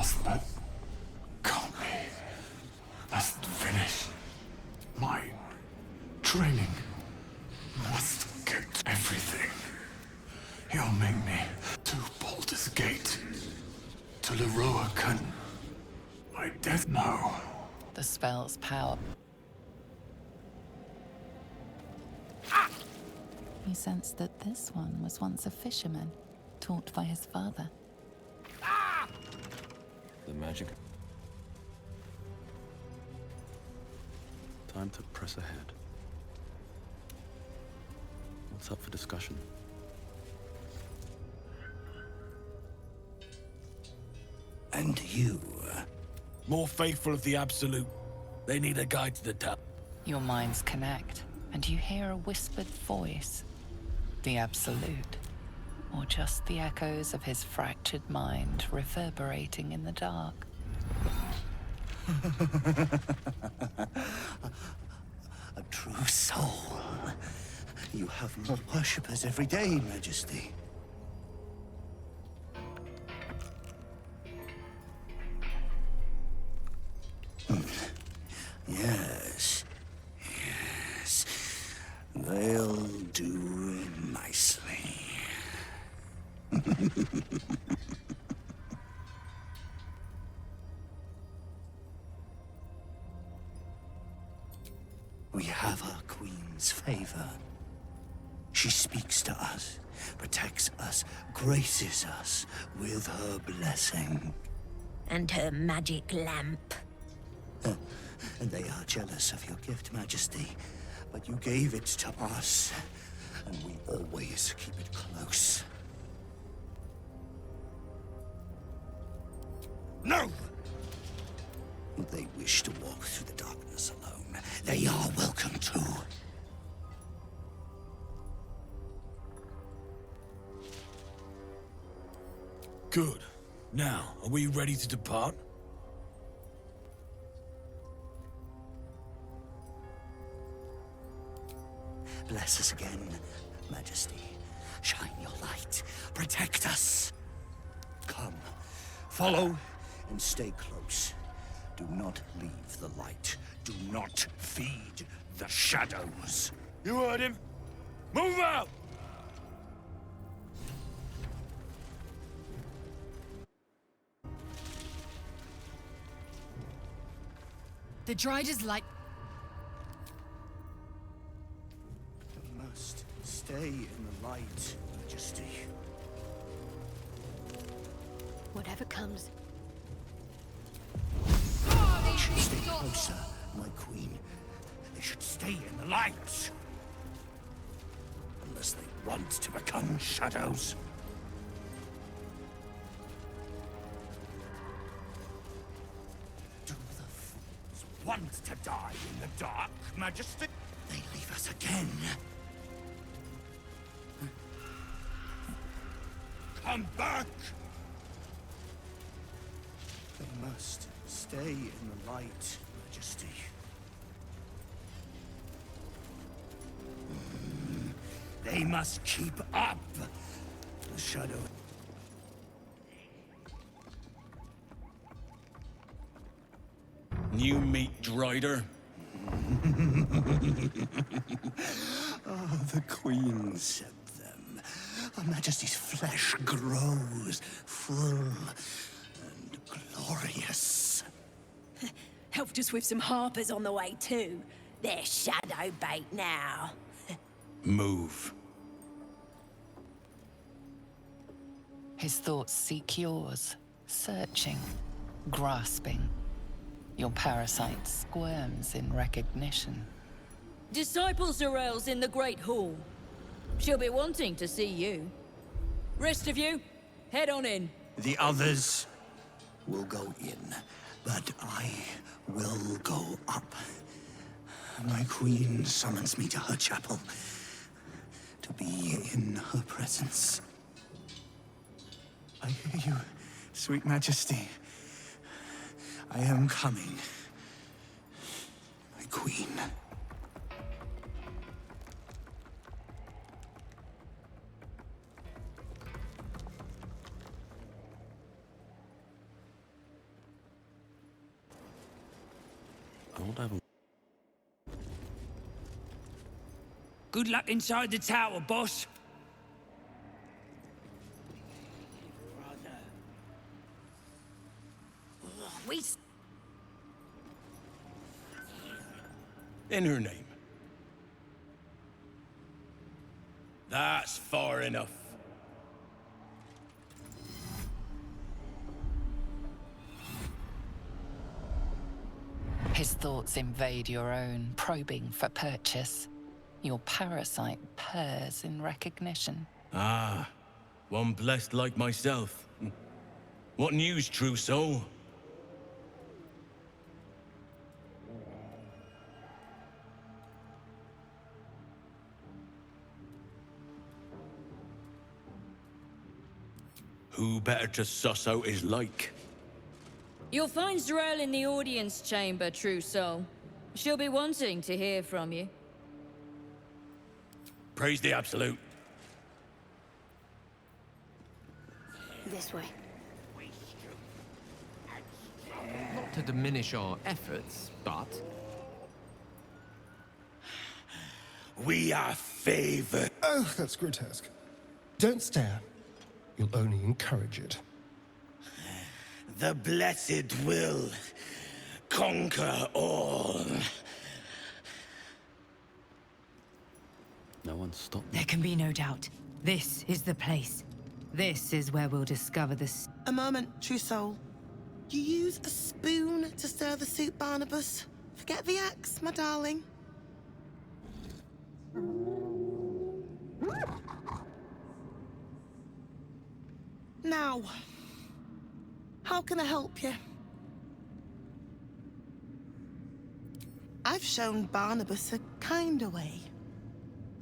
must but calm me. Must finish my training. Must get everything. You'll make me to Baldur's Gate. To Leroacan. My death now. The spell's power. He sensed that this one was once a fisherman, taught by his father. The magic. Time to press ahead. What's up for discussion? And you? More faithful of the Absolute. They need a guide to the top. Your minds connect, and you hear a whispered voice. The Absolute. Or just the echoes of his fractured mind reverberating in the dark. A true soul. You have more worshippers every day, Majesty. Yes. Yes. They'll do nicely. We have our Queen's favor. She speaks to us, protects us, graces us with her blessing. And her magic lamp. And they are jealous of your gift, Majesty. But you gave it to us, and we always keep it close. No! If they wish to walk through the darkness alone, they are welcome to. Good. Now, are we ready to depart? Bless us again, Majesty. Shine your light. Protect us. Come, follow, and stay close. Do not leave the light. Do not feed the shadows. You heard him. Move out! The Drider's light. We must stay in the light, Majesty. Whatever comes. They should stay closer, my queen. They should stay in the light. Unless they want to become shadows. Do the fools want to die in the dark, Majesty? They leave us again. Come back! They must stay in the light, Majesty. They must keep up the shadow. New meat, Drider. Oh, the Queen said them. Her Majesty's flesh grows full and glorious. Helped us with some harpers on the way too. They're shadow bait now. Move. His thoughts seek yours, searching, grasping. Your parasite squirms in recognition. Disciple Zarel's in the Great Hall. She'll be wanting to see you. Rest of you, head on in. The others will go in, but I will go up. My queen summons me to her chapel, to be in her presence. I hear you, sweet Majesty. I am coming, my queen. I won't have a... Good luck inside the tower, boss. We In her name. That's far enough. His thoughts invade your own, probing for purchase. Your parasite purrs in recognition. Ah, one blessed like myself. What news, true soul? Who better to suss out his like? You'll find Z'rell in the audience chamber, true soul. She'll be wanting to hear from you. Praise the Absolute. this way. Not to diminish our efforts, but... We are favored. Oh, that's grotesque. Don't stare. You'll only encourage it. The blessed will conquer all. No one stopped me. There can be no doubt. This is the place. This is where we'll discover this. A moment, true soul. You use a spoon to stir the soup, Barnabas. Forget the axe, my darling. Now, how can I help you? I've shown Barnabas a kinder way.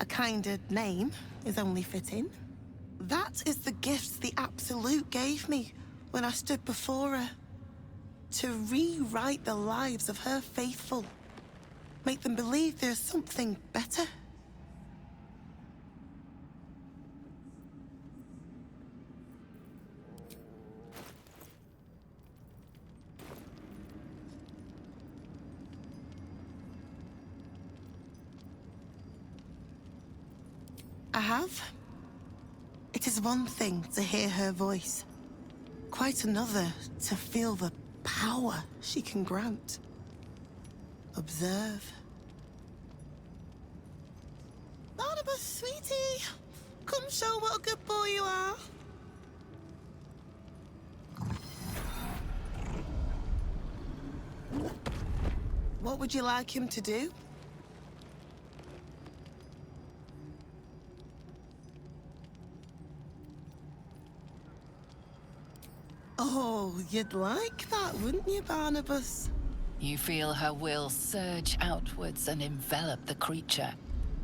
A kinder name is only fitting. That is the gift the Absolute gave me when I stood before her. To rewrite the lives of her faithful. Make them believe there's something better. I have. It is one thing to hear her voice, quite another to feel the power she can grant. Observe. Barnabas, sweetie, come show what a good boy you are. What would you like him to do? Oh, you'd like that, wouldn't you, Barnabas? You feel her will surge outwards and envelop the creature,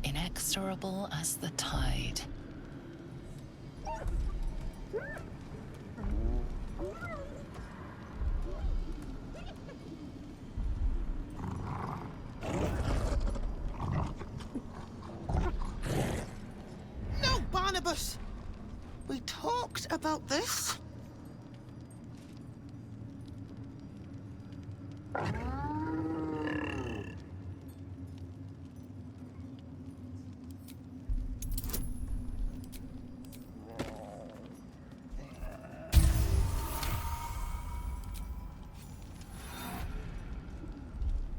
inexorable as the tide. No, Barnabas! We talked about this.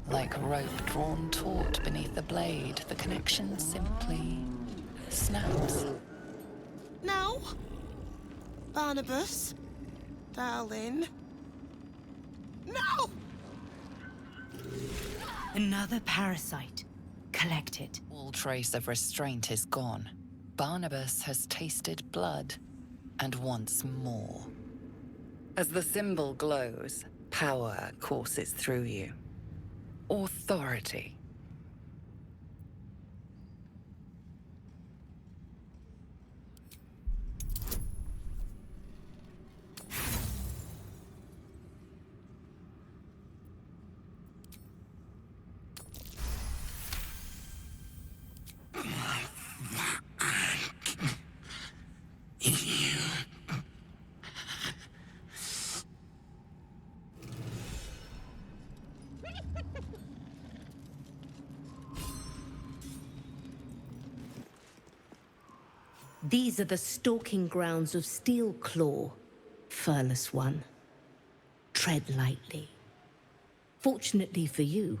Like rope drawn taut beneath the blade, the connection simply snaps. No? Barnabas? Darling? No! Another parasite. Collect it. All trace of restraint is gone. Barnabas has tasted blood, and wants more. As the symbol glows, power courses through you. Authority. These are the stalking grounds of Steelclaw, furless one. Tread lightly. Fortunately for you,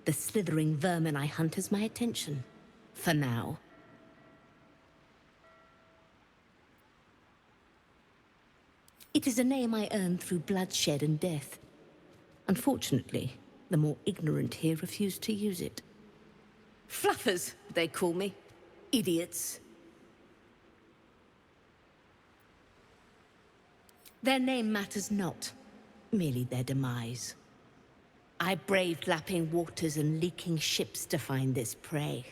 the slithering vermin I hunt has my attention. For now. It is a name I earned through bloodshed and death. Unfortunately, the more ignorant here refuse to use it. Fluffers, they call me. Idiots. Their name matters not, merely their demise. I braved lapping waters and leaking ships to find this prey.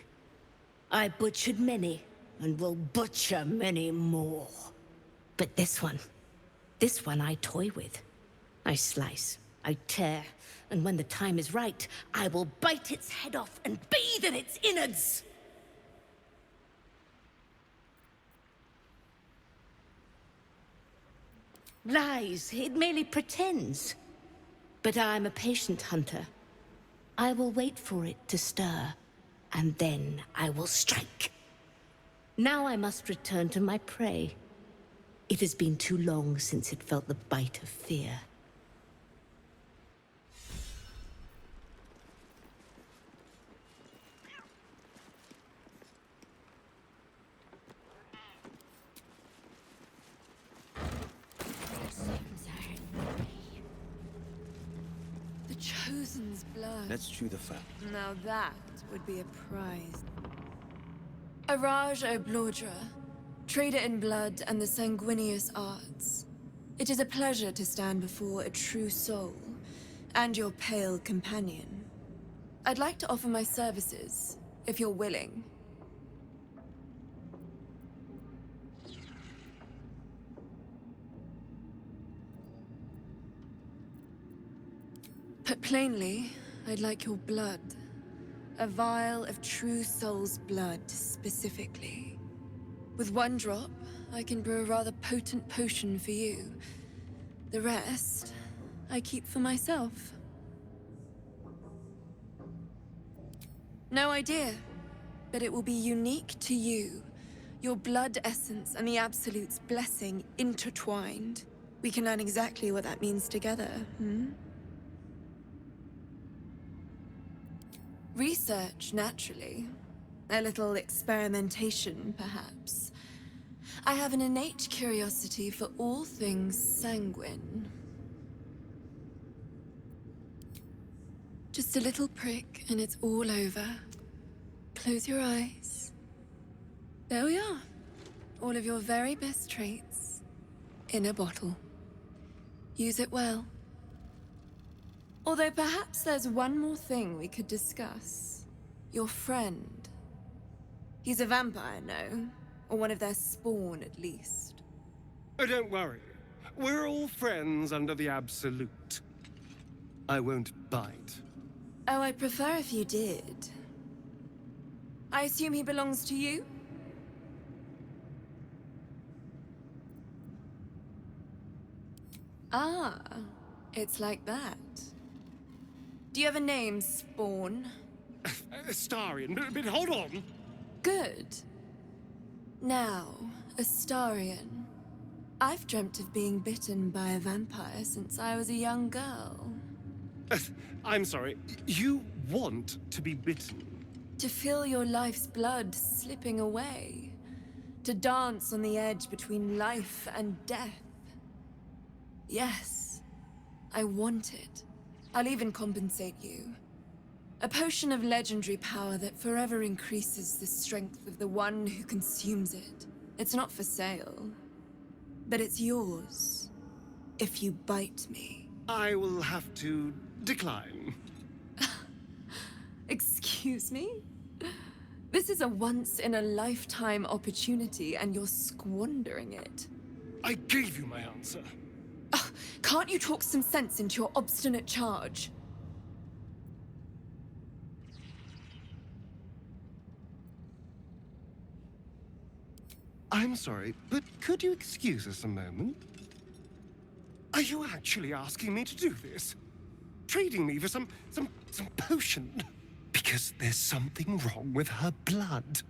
I butchered many, and will butcher many more. But this one I toy with. I slice, I tear, and when the time is right, I will bite its head off and bathe in its innards! Lies, it merely pretends. But I'm a patient hunter. I will wait for it to stir, and then I will strike. Now I must return to my prey. It has been too long since it felt the bite of fear. The Chosen's blood. Let's chew the fat. Now that would be a prize. Araj O'Blordra, trader in blood and the sanguineous arts. It is a pleasure to stand before a true soul, and your pale companion. I'd like to offer my services, if you're willing. Put plainly, I'd like your blood. A vial of true soul's blood, specifically. With one drop, I can brew a rather potent potion for you. The rest, I keep for myself. No idea, but it will be unique to you. Your blood essence and the Absolute's blessing intertwined. We can learn exactly what that means together, Research, naturally. A little experimentation, perhaps. I have an innate curiosity for all things sanguine. Just a little prick, and it's all over. Close your eyes. There we are. All of your very best traits in a bottle. Use it well. Although perhaps there's one more thing we could discuss. Your friend. He's a vampire, no? Or one of their spawn, at least. Oh, don't worry. We're all friends under the Absolute. I won't bite. Oh, I'd prefer if you did. I assume he belongs to you? Ah, it's like that. Do you have a name, Spawn? Astarion, but hold on. Good. Now, Astarion. I've dreamt of being bitten by a vampire since I was a young girl. I'm sorry, you want to be bitten? To feel your life's blood slipping away. To dance on the edge between life and death. Yes, I want it. I'll even compensate you. A potion of legendary power that forever increases the strength of the one who consumes it. It's not for sale, but it's yours, if you bite me. I will have to decline. Excuse me? This is a once-in-a-lifetime opportunity, and you're squandering it. I gave you my answer. Can't you talk some sense into your obstinate charge? I'm sorry, but could you excuse us a moment? Are you actually asking me to do this? Trading me for some potion? Because there's something wrong with her blood.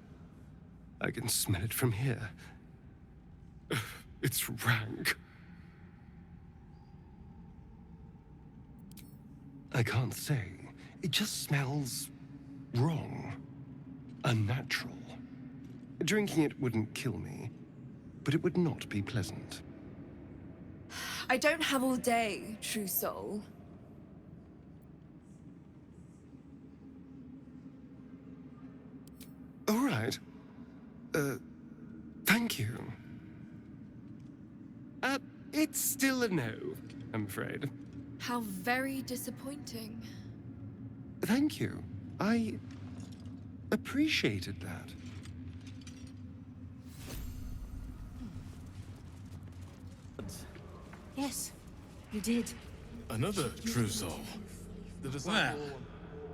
I can smell it from here. It's rank. I can't say. It just smells wrong. Unnatural. Drinking it wouldn't kill me, but it would not be pleasant. I don't have all day, true soul. All right. Thank you. It's still a no, I'm afraid. How very disappointing. Thank you. I appreciated that. Yes, you did. Another true soul. Well,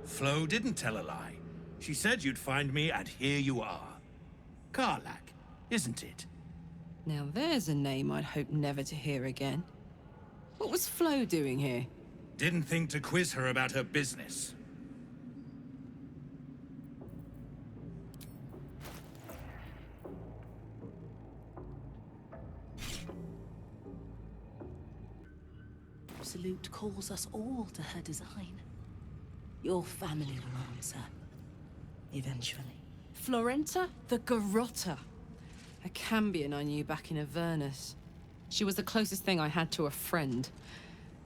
Flo didn't tell a lie. She said you'd find me, and here you are. Karlach, isn't it? Now there's a name I'd hope never to hear again. What was Flo doing here? Didn't think to quiz her about her business. Absolute calls us all to her design. Your family will answer. Eventually. Florenta the Garrotta. A Cambion I knew back in Avernus. She was the closest thing I had to a friend.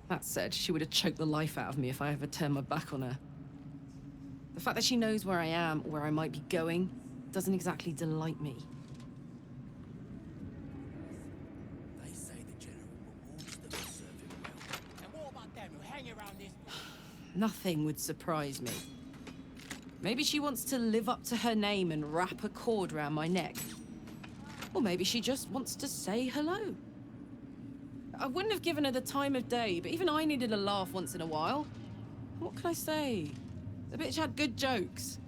That said, she would have choked the life out of me if I ever turned my back on her. The fact that she knows where I am, where I might be going, doesn't exactly delight me. They say the general rewards them who serve him well. And what about them who hang around this? Nothing would surprise me. Maybe she wants to live up to her name and wrap a cord around my neck. Or maybe she just wants to say hello. I wouldn't have given her the time of day, but even I needed a laugh once in a while. What can I say? The bitch had good jokes.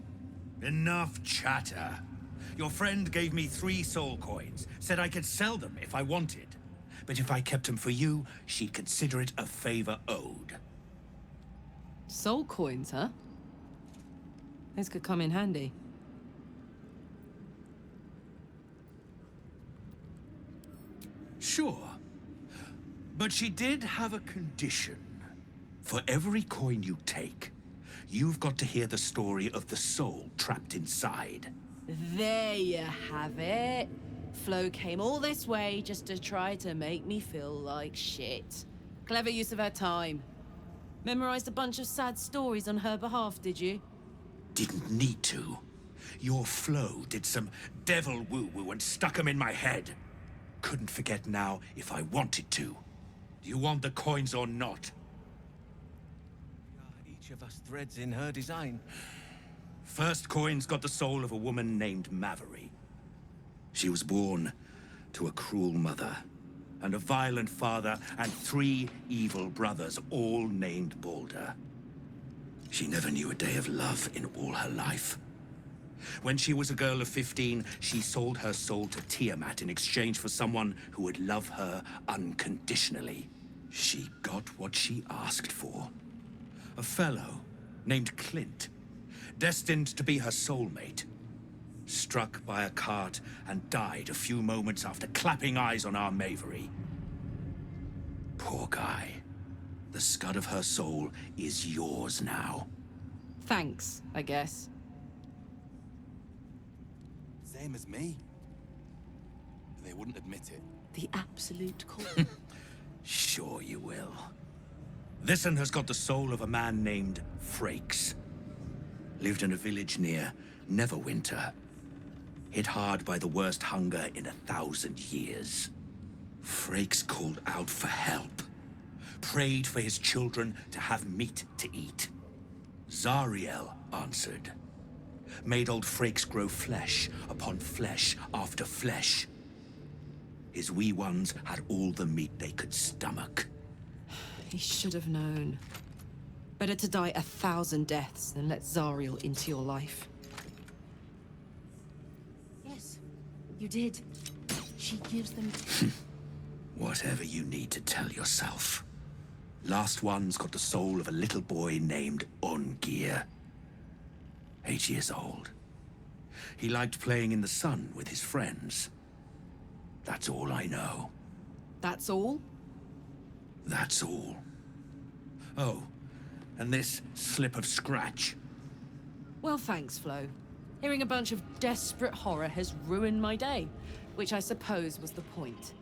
Enough chatter. Your friend gave me 3 soul coins, said I could sell them if I wanted. But if I kept them for you, she'd consider it a favor owed. Soul coins, huh? Those could come in handy. Sure. But she did have a condition. For every coin you take, you've got to hear the story of the soul trapped inside. There you have it. Flo came all this way just to try to make me feel like shit. Clever use of her time. Memorized a bunch of sad stories on her behalf, did you? Didn't need to. Your Flo did some devil woo-woo and stuck 'em in my head. Couldn't forget now if I wanted to. Do you want the coins or not? Each of us threads in her design. First coin's got the soul of a woman named Maveri. She was born to a cruel mother, and a violent father, and 3 evil brothers, all named Baldur. She never knew a day of love in all her life. When she was a girl of 15, she sold her soul to Tiamat in exchange for someone who would love her unconditionally. She got what she asked for. A fellow named Clint, destined to be her soulmate. Struck by a cart and died a few moments after clapping eyes on our Maveri. Poor guy. The scud of her soul is yours now. Thanks, I guess. Same as me. But they wouldn't admit it. The absolute call. Sure you will. This one has got the soul of a man named Frakes. Lived in a village near Neverwinter. Hit hard by the worst hunger in 1,000 years. Frakes called out for help. Prayed for his children to have meat to eat. Zariel answered. Made old Frakes grow flesh upon flesh after flesh. His wee ones had all the meat they could stomach. He should have known. Better to die 1,000 deaths than let Zariel into your life. Yes, you did. She gives them... Whatever you need to tell yourself. Last one's got the soul of a little boy named Ungir. 8 years old. He liked playing in the sun with his friends. That's all I know. That's all? That's all. Oh, and this slip of scratch. Well, thanks, Flo. Hearing a bunch of desperate horror has ruined my day, which I suppose was the point.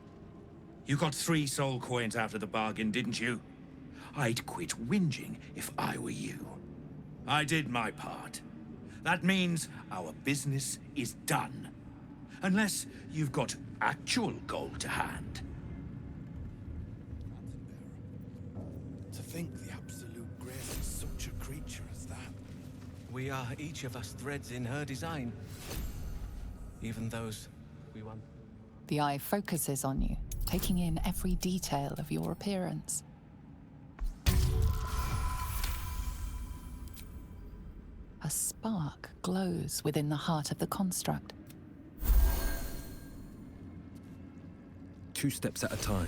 You got 3 soul coins out of the bargain, didn't you? I'd quit whinging if I were you. I did my part. That means our business is done. Unless you've got actual gold to hand. To think the absolute grace is such a creature as that. We are each of us threads in her design. Even those we want. The eye focuses on you, taking in every detail of your appearance. A spark glows within the heart of the construct. 2 steps at a time.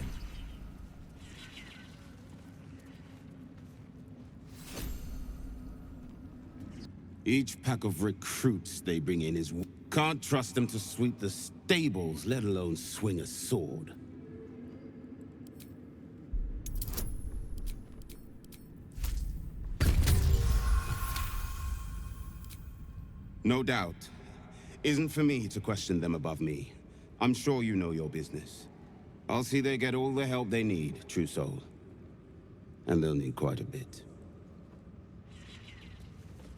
Each pack of recruits they bring in is... Can't trust them to sweep the stables, let alone swing a sword. No doubt. Isn't for me to question them above me. I'm sure you know your business. I'll see they get all the help they need, true soul. And they'll need quite a bit.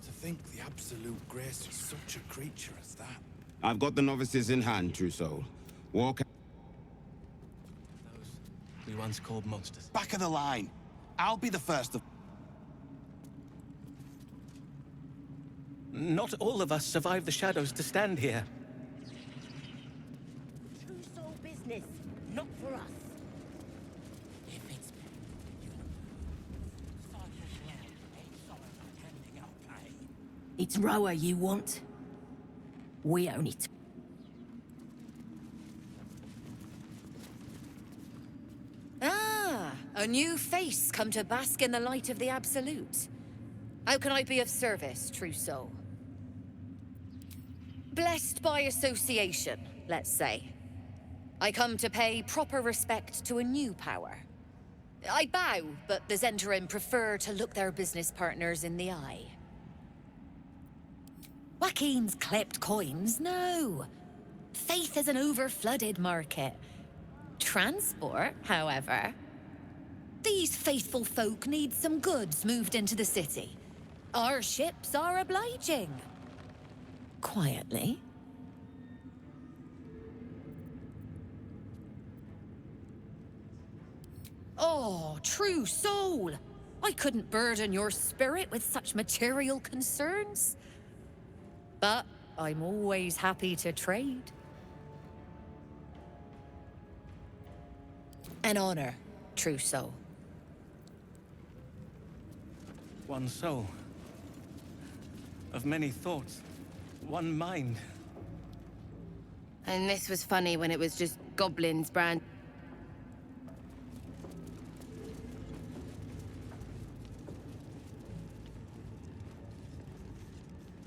To think the absolute grace is such a creature as that. I've got the novices in hand, true soul. Walk out. Those we once called monsters. Back of the line. I'll be the first of... Not all of us survived the shadows to stand here. True soul business, not for us. If it's... It's Roa you want. We own it. Ah, a new face come to bask in the light of the Absolute. How can I be of service, true soul? Blessed by association, let's say. I come to pay proper respect to a new power. I bow, but the Zentarim prefer to look their business partners in the eye. Joaquin's clipped coins, no. Faith is an over-flooded market. Transport, however. These faithful folk need some goods moved into the city. Our ships are obliging. Quietly. Oh, true soul! I couldn't burden your spirit with such material concerns. But I'm always happy to trade. An honor, true soul. One soul. Of many thoughts. One mind. And this was funny when it was just goblins brand.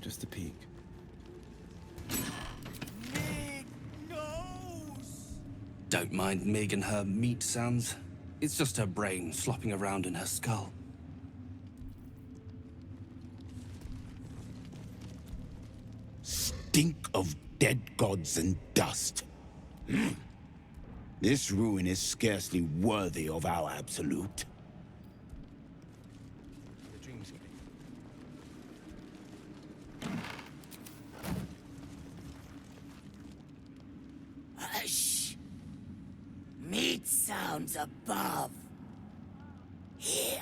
Just a peek. Don't mind Mig and her meat sounds. It's just her brain flopping around in her skull. Stink of dead gods and dust. This ruin is scarcely worthy of our Absolute. The dreamscape. Hush! Meat sounds above. Here.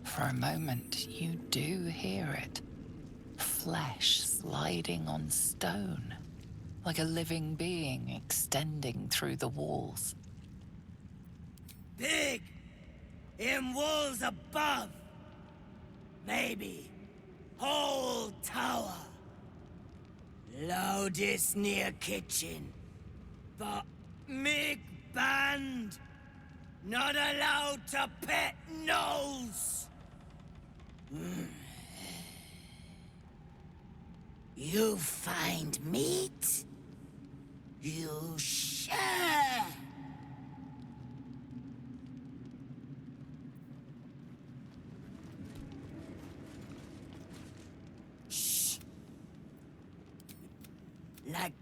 For a moment, you do hear it. Flesh sliding on stone, like a living being extending through the walls. Big! In walls above! Maybe whole tower. Loudest near kitchen. But Mig banned. Not allowed to pet gnolls. You find meat? You share. Shh. Like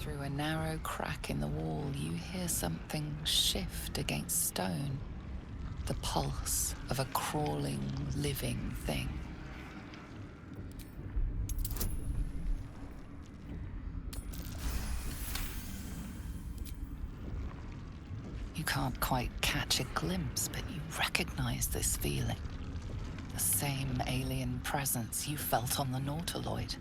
Through a narrow crack in the wall, you hear something shift against stone. The pulse of a crawling, living thing. You can't quite catch a glimpse, but you recognize this feeling. The same alien presence you felt on the Nautiloid.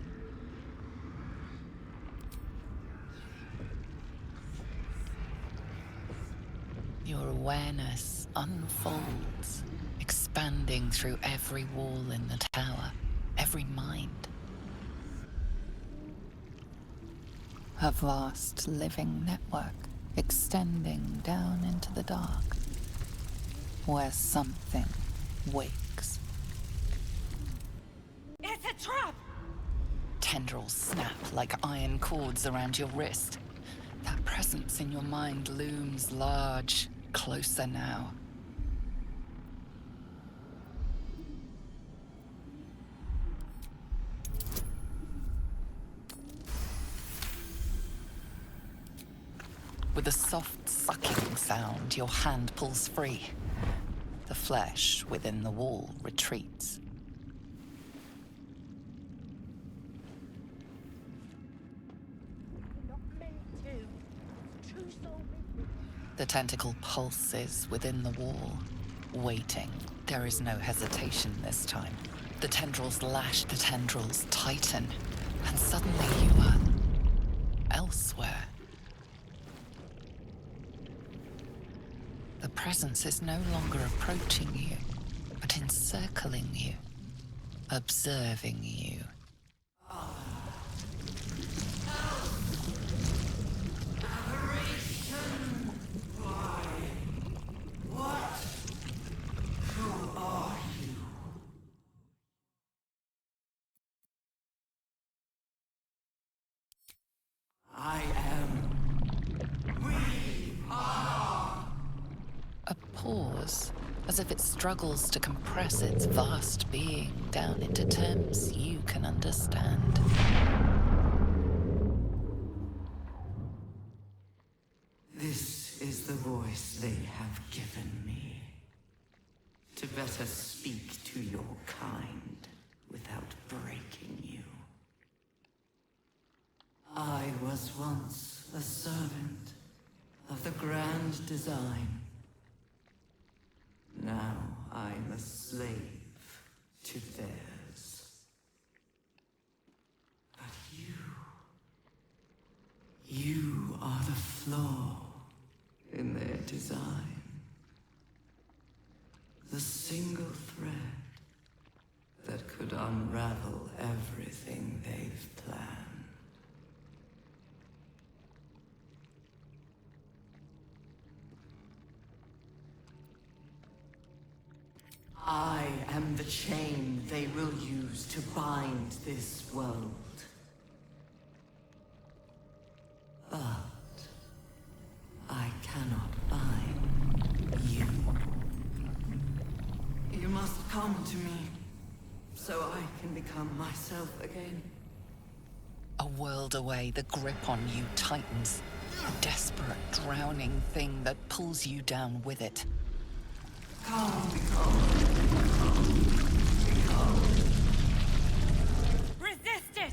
Your awareness unfolds, expanding through every wall in the tower, every mind. A vast living network extending down into the dark, where something wakes. It's a trap! Tendrils snap like iron cords around your wrist. That presence in your mind looms large, closer now. With a soft sucking sound, your hand pulls free. The flesh within the wall retreats. The tentacle pulses within the wall, waiting. There is no hesitation this time. The tendrils lash, the tendrils tighten, and suddenly you are elsewhere. The presence is no longer approaching you, but encircling you, observing you. I am. We are. A pause, as if it struggles to compress its vast being down into terms you can understand. This is the voice they have given me. To better speak to your kind without breaking you. I was once a servant of the grand design. Now I'm a slave to theirs. But you are the flaw in their design. The single thread that could unravel everything they've planned. I am the chain they will use to bind this world. But I cannot bind you. You must come to me, so I can become myself again. A world away, the grip on you tightens. A desperate, drowning thing that pulls you down with it. Come. Resist it!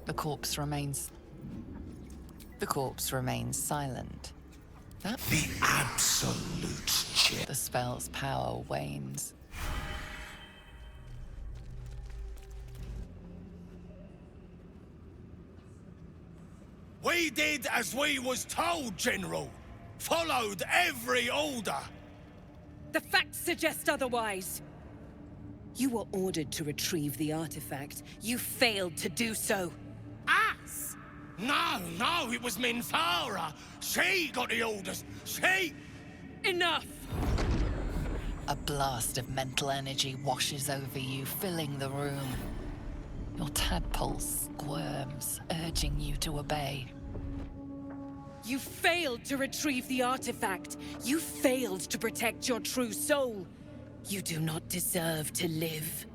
The corpse remains silent. The absolute chill. The spell's power wanes. We did as we was told, General. Followed every order. The facts suggest otherwise. You were ordered to retrieve the artifact. You failed to do so. Us? No, it was Minthara. She got the orders. She... Enough! A blast of mental energy washes over you, filling the room. Your tadpole squirms, urging you to obey. You failed to retrieve the artifact. You failed to protect your true soul. You do not deserve to live.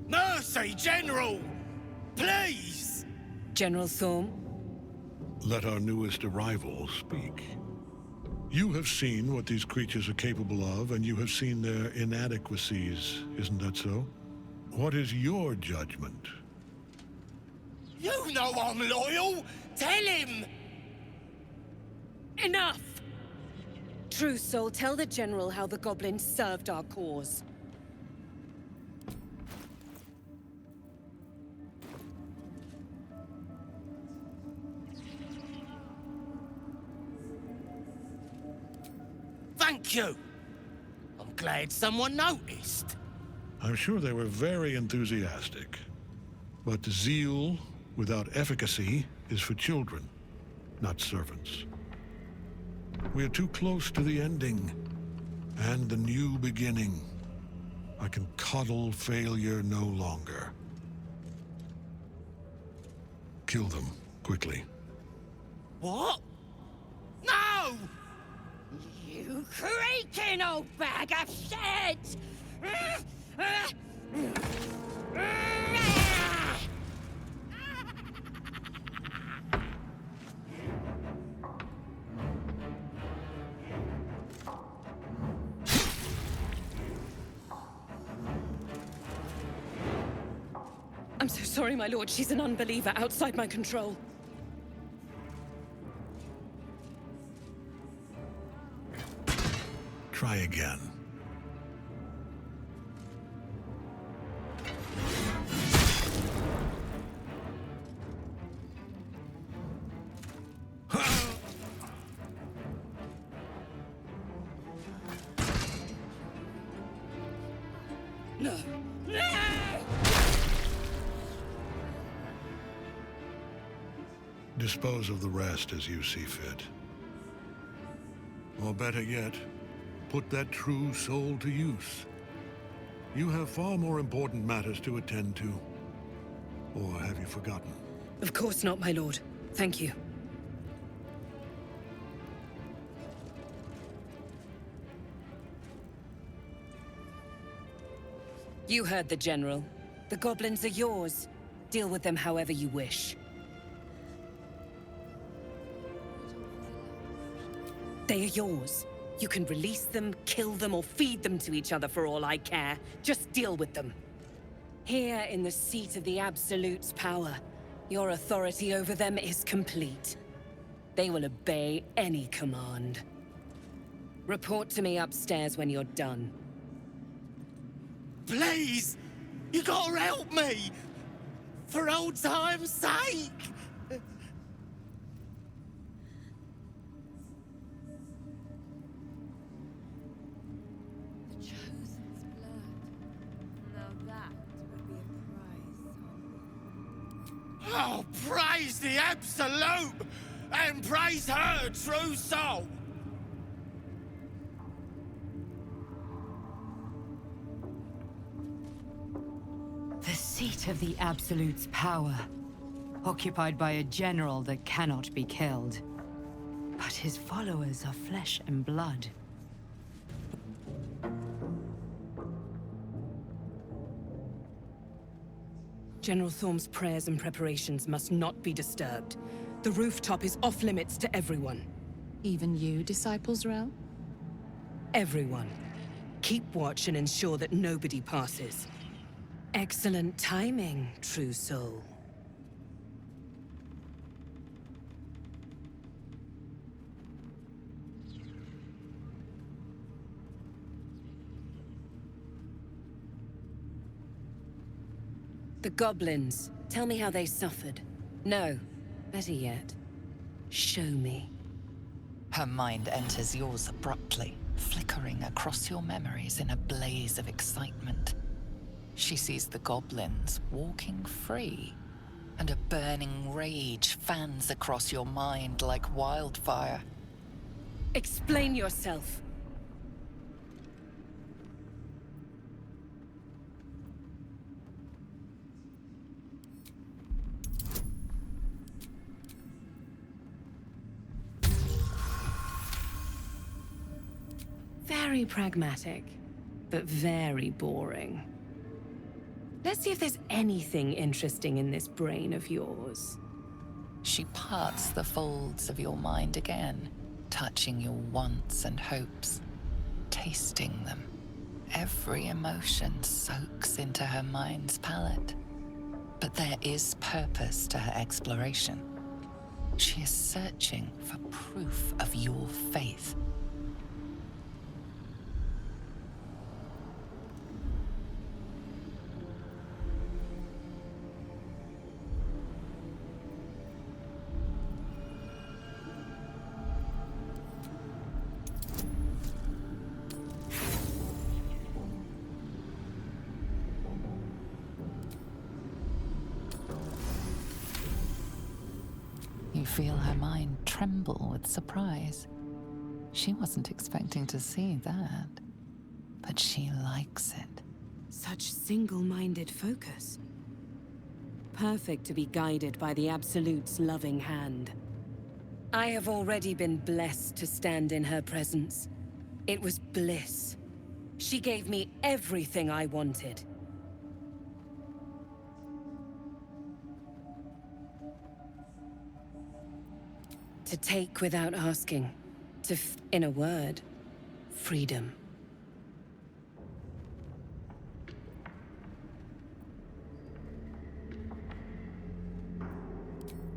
Mercy, General! Please! General Thorm? Let our newest arrival speak. You have seen what these creatures are capable of, and you have seen their inadequacies, isn't that so? What is your judgment? You know I'm loyal! Tell him! Enough! True Soul, tell the General how the goblins served our cause. Thank you! I'm glad someone noticed. I'm sure they were very enthusiastic. But zeal without efficacy is for children, not servants. We are too close to the ending, and the new beginning. I can coddle failure no longer. Kill them, quickly. What? No! You creaking old bag of shit! I'm so sorry, my lord. She's an unbeliever outside my control. Try again. No! No! Dispose of the rest as you see fit. Or better yet, put that true soul to use. You have far more important matters to attend to. Or have you forgotten? Of course not, my lord. Thank you. You heard the General. The goblins are yours. Deal with them however you wish. They are yours. You can release them, kill them, or feed them to each other for all I care. Just deal with them. Here in the seat of the Absolute's power, your authority over them is complete. They will obey any command. Report to me upstairs when you're done. Please! You gotta help me! For old time's sake! Oh, praise the Absolute! And praise her true soul! The seat of the Absolute's power, occupied by a general that cannot be killed. But his followers are flesh and blood. General Thorm's prayers and preparations must not be disturbed. The rooftop is off limits to everyone. Even you, Disciples Rel? Everyone. Keep watch and ensure that nobody passes. Excellent timing, true soul. The goblins. Tell me how they suffered. No, better yet, show me. Her mind enters yours abruptly, flickering across your memories in a blaze of excitement. She sees the goblins walking free, and a burning rage fans across your mind like wildfire. Explain yourself. Very pragmatic, but very boring. Let's see if there's anything interesting in this brain of yours. She parts the folds of your mind again, touching your wants and hopes, tasting them. Every emotion soaks into her mind's palette. But there is purpose to her exploration. She is searching for proof of your faith. You feel her mind tremble with surprise. She wasn't expecting to see that, but she likes it. Such single-minded focus. Perfect to be guided by the Absolute's loving hand. I have already been blessed to stand in her presence. It was bliss. She gave me everything I wanted. To take without asking. In a word, freedom.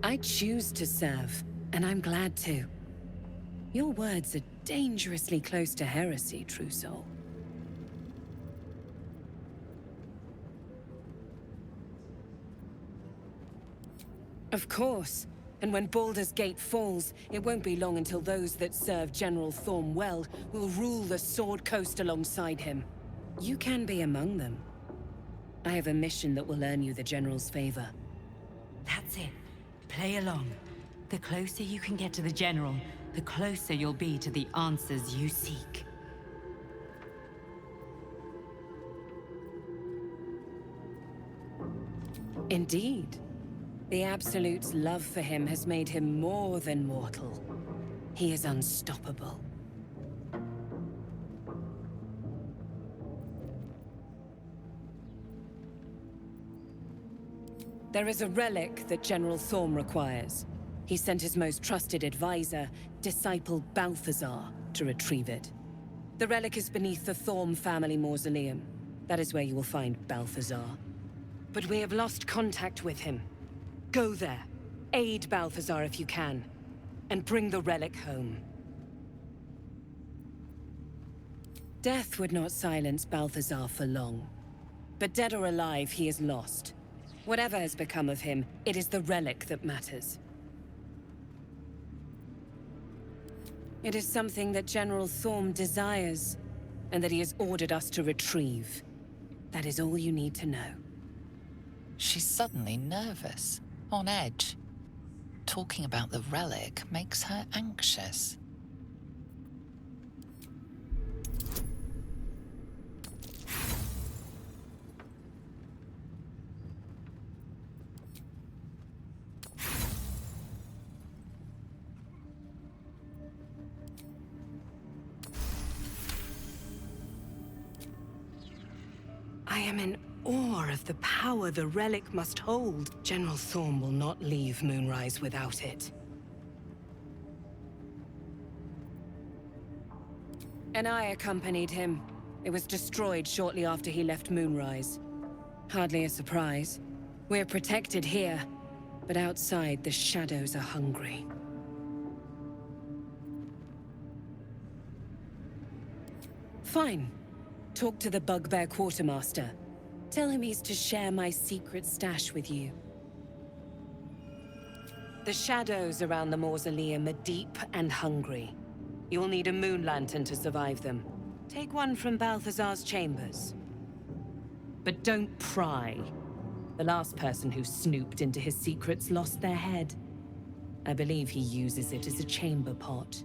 I choose to serve, and I'm glad to. Your words are dangerously close to heresy, true soul. Of course. And when Baldur's Gate falls, it won't be long until those that serve General Thorm well will rule the Sword Coast alongside him. You can be among them. I have a mission that will earn you the General's favor. That's it. Play along. The closer you can get to the General, the closer you'll be to the answers you seek. Indeed. The Absolute's love for him has made him more than mortal. He is unstoppable. There is a relic that General Thorm requires. He sent his most trusted advisor, disciple Balthazar, to retrieve it. The relic is beneath the Thorm family mausoleum. That is where you will find Balthazar. But we have lost contact with him. Go there, aid Balthazar if you can, and bring the relic home. Death would not silence Balthazar for long. But dead or alive, he is lost. Whatever has become of him, it is the relic that matters. It is something that General Thorm desires, and that he has ordered us to retrieve. That is all you need to know. She's suddenly nervous, on edge. Talking about the relic makes her anxious. I am in awe of the power the relic must hold. General Thorm will not leave Moonrise without it. And I accompanied him. It was destroyed shortly after he left Moonrise. Hardly a surprise. We're protected here, but outside the shadows are hungry. Fine. Talk to the Bugbear Quartermaster. Tell him he's to share my secret stash with you. The shadows around the mausoleum are deep and hungry. You'll need a moon lantern to survive them. Take one from Balthazar's chambers. But don't pry. The last person who snooped into his secrets lost their head. I believe he uses it as a chamber pot.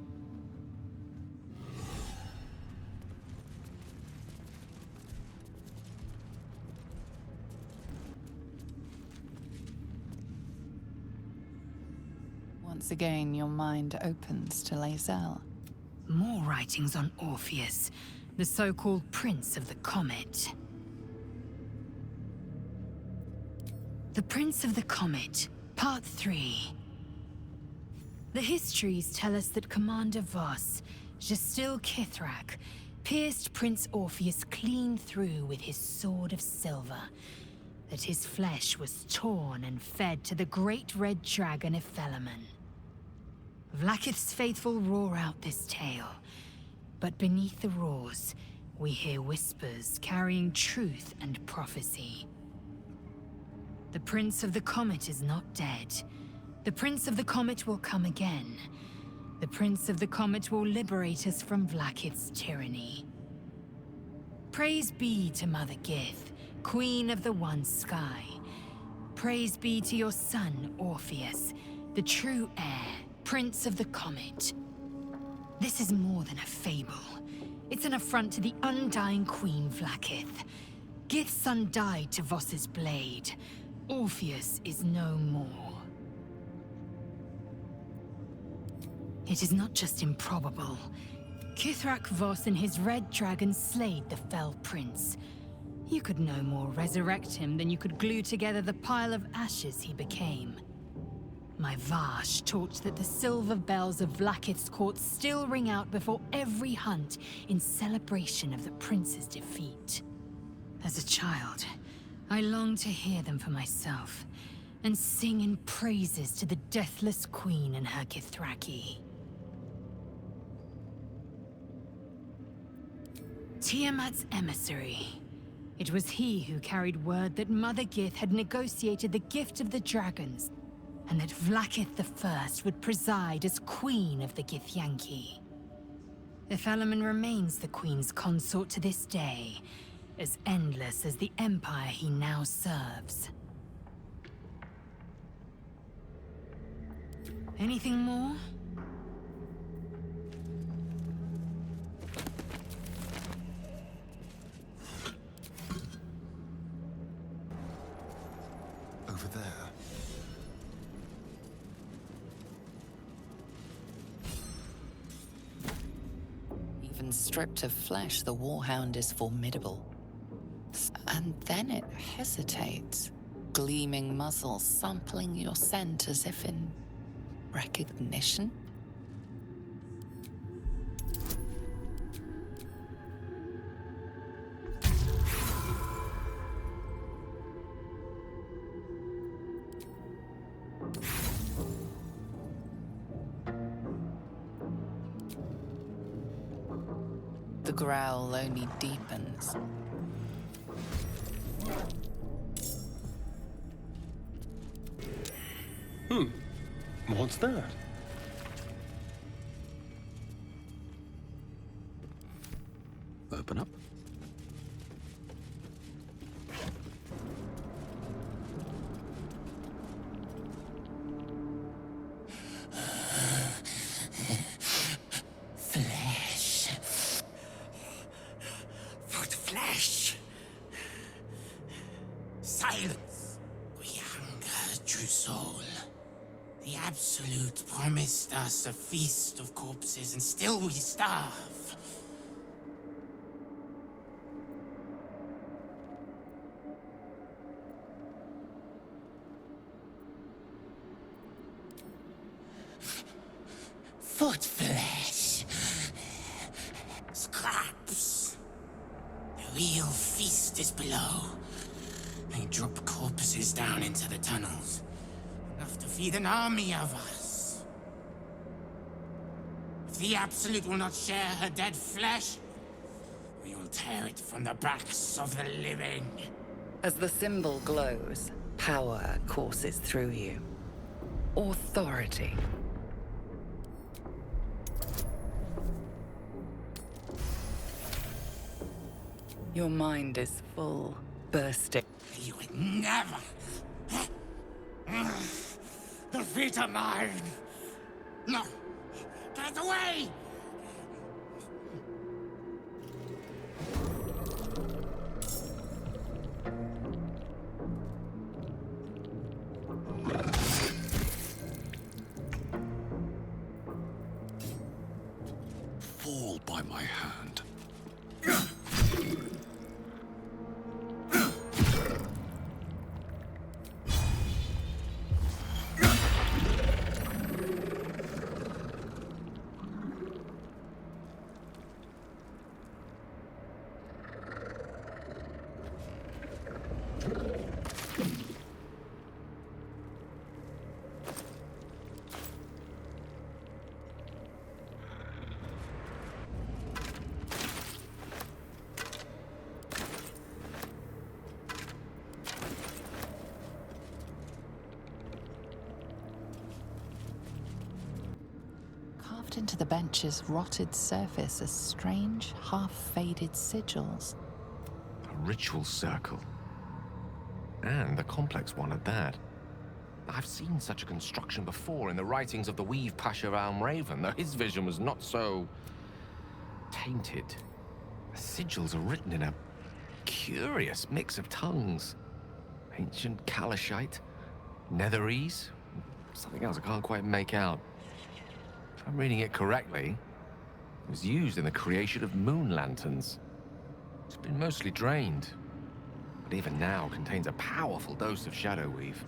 Once again, your mind opens to lae'zel. More writings on Orpheus, the so-called Prince of the Comet. The Prince of the Comet, Part 3. The histories tell us that Commander Voss, Gestil Kithrak, pierced Prince Orpheus clean through with his sword of silver, that his flesh was torn and fed to the great red dragon Ephelemon. Vlaakith's faithful roar out this tale, but beneath the roars, we hear whispers carrying truth and prophecy. The Prince of the Comet is not dead. The Prince of the Comet will come again. The Prince of the Comet will liberate us from Vlaakith's tyranny. Praise be to Mother Gith, Queen of the One Sky. Praise be to your son, Orpheus, the true heir, Prince of the Comet. This is more than a fable. It's an affront to the undying Queen Vlaakith. Gith's son died to Voss's blade. Orpheus is no more. It is not just improbable. Kithrak Voss and his red dragon slayed the fell prince. You could no more resurrect him than you could glue together the pile of ashes he became. My Vash taught that the silver bells of Vlaakith's court still ring out before every hunt in celebration of the prince's defeat. As a child, I longed to hear them for myself, and sing in praises to the deathless queen and her Kithraki. Tiamat's emissary. It was he who carried word that Mother Gith had negotiated the gift of the dragons, and that Vlaakith I would preside as Queen of the Githyanki. Ephelemon remains the Queen's consort to this day, as endless as the empire he now serves. Anything more? Over there. Even stripped of flesh, the Warhound is formidable. And then it hesitates, gleaming muzzle sampling your scent as if in recognition. The growl only deepens. What's that? Open up. Flesh. For flesh. Silence. We hunger, true soul. The Absolute promised us a feast of corpses, and still we starve. foot flesh. Scraps. The real feast is below. They drop corpses down into the tunnels. Enough to feed an army of us. If the Absolute will not share her dead flesh, we will tear it from the backs of the living. As the symbol glows, power courses through you. Authority. Your mind is full, bursting. You would never defeat a mine. No, get away! Fall by my hand. Carved into the bench's rotted surface are strange, half-faded sigils. A ritual circle. And a complex one at that. I've seen such a construction before in the writings of the Weave Pasha Raven, though his vision was not so tainted. The sigils are written in a curious mix of tongues. Ancient Kalashite, Netherese, something else I can't quite make out. If I'm reading it correctly, it was used in the creation of moon lanterns. It's been mostly drained, but even now contains a powerful dose of shadow weave.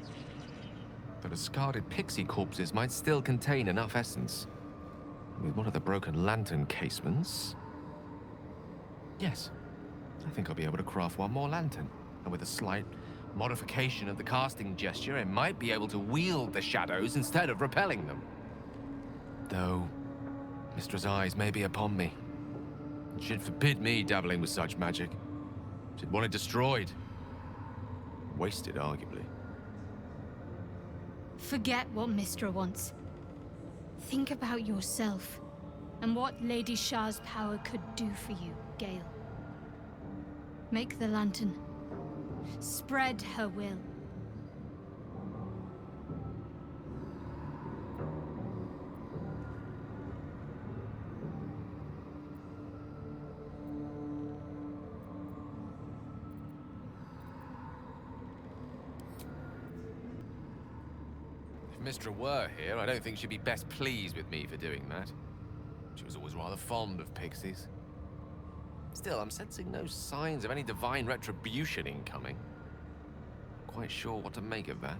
The discarded pixie corpses might still contain enough essence. With one of the broken lantern casements... Yes, I think I'll be able to craft one more lantern. And with a slight modification of the casting gesture, it might be able to wield the shadows instead of repelling them. Though, Mistress' eyes may be upon me. She'd forbid me dabbling with such magic. She'd want it destroyed. Wasted, arguably. Forget what Mistra wants. Think about yourself, and what Lady Shah's power could do for you, Gale. Make the lantern. Spread her will. If Mistra were here, I don't think she'd be best pleased with me for doing that. She was always rather fond of pixies. Still, I'm sensing no signs of any divine retribution incoming. Quite sure what to make of that.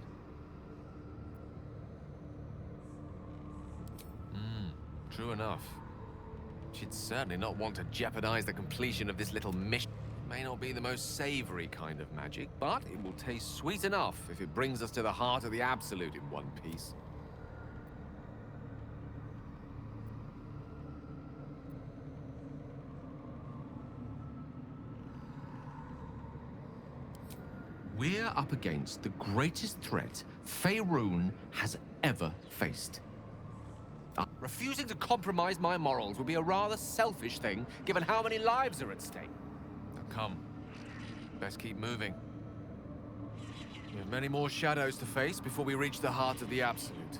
True enough. She'd certainly not want to jeopardize the completion of this little mission. It may not be the most savory kind of magic, but it will taste sweet enough if it brings us to the heart of the Absolute in one piece. We're up against the greatest threat Faerun has ever faced. Refusing to compromise my morals would be a rather selfish thing, given how many lives are at stake. Now come, best keep moving. We have many more shadows to face before we reach the heart of the Absolute.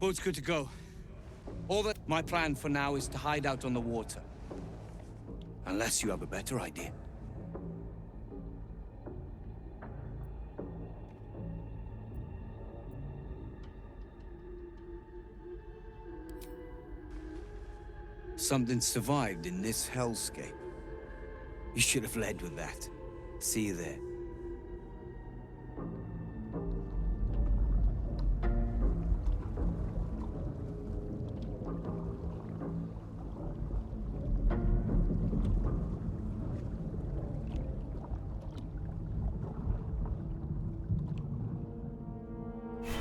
Boat's good to go. All that my plan for now is to hide out on the water. Unless you have a better idea. Something survived in this hellscape. You should have led with that. See you there.